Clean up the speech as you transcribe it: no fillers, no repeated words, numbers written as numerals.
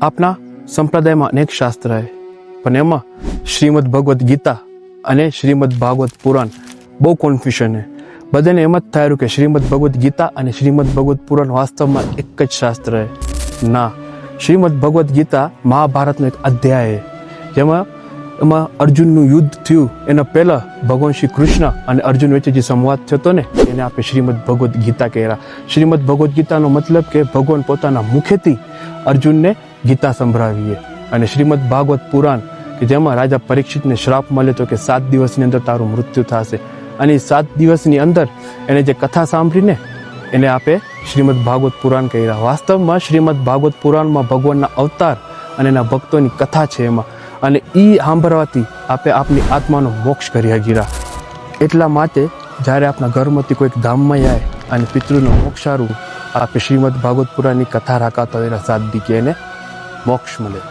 આપના સંપ્રદાયમાં અનેક શાસ્ત્ર છે, પણ એમાં શ્રીમદ ભગવદ્ ગીતા અને શ્રીમદ ભાગવત પુરાણ બહુ કન્ફ્યુઝન છે. બધાને એમ જ થાય કે શ્રીમદ ભગવદ્ ગીતા અને શ્રીમદ ભગવત પુરાણ વાસ્તવમાં એક જ શાસ્ત્ર છે. ના, શ્રીમદ ભગવદ્ ગીતા મહાભારતનો એક અધ્યાય છે, જેમાં અર્જુનનું યુદ્ધ થયું એના પહેલા ભગવાન શ્રી કૃષ્ણ અને અર્જુન વચ્ચે જે સંવાદ થયો ને એને આપણે શ્રીમદ ભગવદ્ ગીતા કહેલા. શ્રીમદ ભગવદ્ ગીતાનો મતલબ કે ભગવાન પોતાના મુખેથી અર્જુનને ગીતા સંભળાવીએ. અને શ્રીમદ ભાગવત પુરાણ કે જેમાં રાજા પરીક્ષિતને શ્રાપ મળ્યો હતો કે 7 દિવસની અંદર તારું મૃત્યુ થશે, અને 7 દિવસની અંદર એને જે કથા સાંભળીને એને આપે શ્રીમદ ભાગવત પુરાણ કહેલા. વાસ્તવમાં શ્રીમદ ભાગવત પુરાણમાં ભગવાનના અવતાર અને એના ભક્તોની કથા છે એમાં, અને એ સાંભળવાથી આપણે આપની આત્માનો મોક્ષ કરી હગીરા. એટલા માટે જ્યારે આપણા ઘરમાંથી કોઈક ધામમાં જાય અને પિતૃનો મોક્ષારું આપણે શ્રીમદ ભાગવત પુરાણની કથા રાખાતા હોય 7 દી કે એને મોક્ષ મળે.